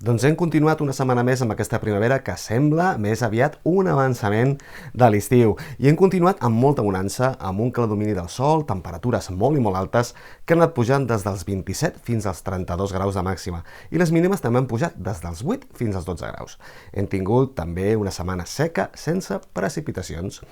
Doncs hem continuat una setmana més amb aquesta primavera que sembla més aviat un avançament de l'estiu. I hem continuat amb molta bonança, amb un clar domini del sol, temperatures molt i molt altes que han anat pujant des dels 27 fins als 32 graus de màxima. I les mínimes també han pujat des dels 8 fins als 12 graus. Hem tingut també una setmana seca sense precipitacions.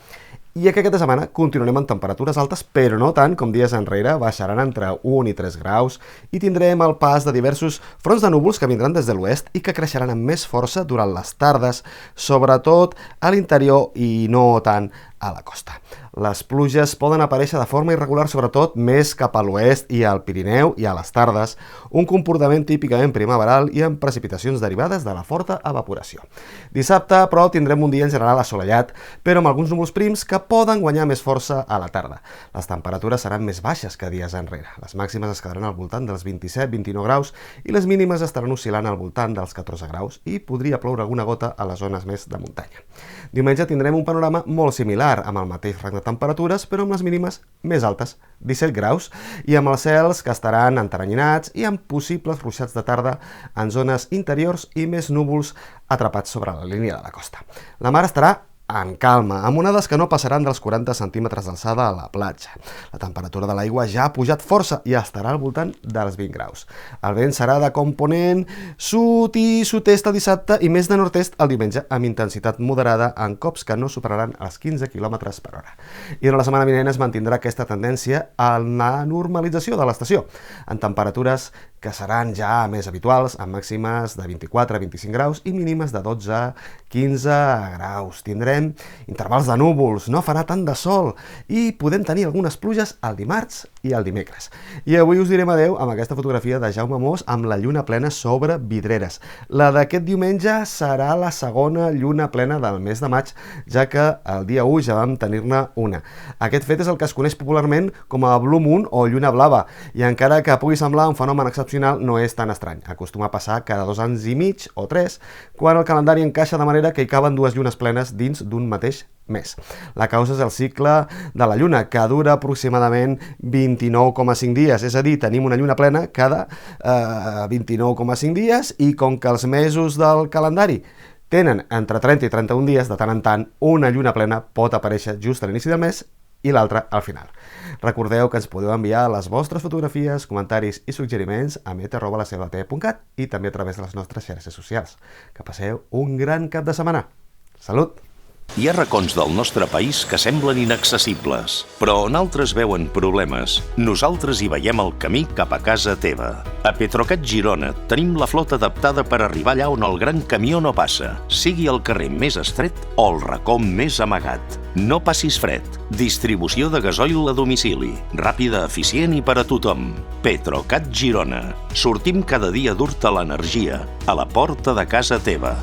I aquesta setmana continuarem amb temperatures altes, però no tant com dies enrere, baixaran entre 1 i 3 graus i tindrem el pas de diversos fronts de núvols que vindran des de l'oest i que creixeran amb més força durant les tardes, sobretot a l'interior i no tant a la costa. Les pluges poden aparèixer de forma irregular, sobretot més cap a l'oest i al Pirineu i a les tardes, un comportament típicament primaveral i amb precipitacions derivades de la forta evaporació. Dissabte, però, tindrem un dia en general assolellat, però amb alguns núvols prims que poden guanyar més força a la tarda. Les temperatures seran més baixes que dies enrere. Les màximes es quedaran al voltant dels 27-29 graus i les mínimes estaran oscil·lant al voltant dels 14 graus i podria ploure alguna gota a les zones més de muntanya. Diumenge tindrem un panorama molt similar, amb el mateix rang de temperatures, però amb les mínimes més altes, 17 graus, i amb els cels que estaran enteranyinats i amb possibles ruixats de tarda en zones interiors i més núvols atrapats sobre la línia de la costa. La mar estarà en calma, amb onades que no passaran dels 40 centímetres d'alçada a la platja. La temperatura de l'aigua ja ha pujat força i estarà al voltant dels 20 graus. El vent serà de component sud i sud-est el dissabte i més de nord-est el diumenge, amb intensitat moderada en cops que no superaran els 15 km per hora. I durant la setmana vinent es mantindrà aquesta tendència a la normalització de l'estació, en temperatures que seran ja més habituals, amb màximes de 24 a 25 graus i mínimes de 12 a 15 graus. Tindrem intervals de núvols, no farà tant de sol i podem tenir algunes pluges el dimarts i el dimecres. I avui us direm adeu amb aquesta fotografia de Jaume Mos amb la lluna plena sobre Vidreres. La d'aquest diumenge serà la segona lluna plena del mes de maig, ja que el dia 1 ja vam tenir-ne una. Aquest fet és el que es coneix popularment com a Blue Moon o lluna blava, i encara que pugui semblar un fenomen excepcional, no és tan estrany. Acostuma a passar cada 2 anys i mig o 3, quan el calendari encaixa de manera que hi caben dues llunes plenes dins d'un mateix mes. La causa és el cicle de la lluna, que dura aproximadament 29,5 dies, és a dir, tenim una lluna plena cada 29,5 dies, i com que els mesos del calendari tenen entre 30 i 31 dies, de tant en tant, una lluna plena pot aparèixer just a l'inici del mes i l'altra al final. Recordeu que ens podeu enviar les vostres fotografies, comentaris i suggeriments a met@lasevate.cat i també a través de les nostres xarxes socials. Que passeu un gran cap de setmana. Salut! Hi ha racons del nostre país que semblen inaccessibles, però on altres veuen problemes, nosaltres hi veiem el camí cap a casa teva. A Petrocat Girona tenim la flota adaptada per arribar allà on el gran camió no passa, sigui el carrer més estret o el racó més amagat. No passis fred. Distribució de gasoil a domicili. Ràpida, eficient i per a tothom. Petrocat Girona. Sortim cada dia a dur-te l'energia a la porta de casa teva.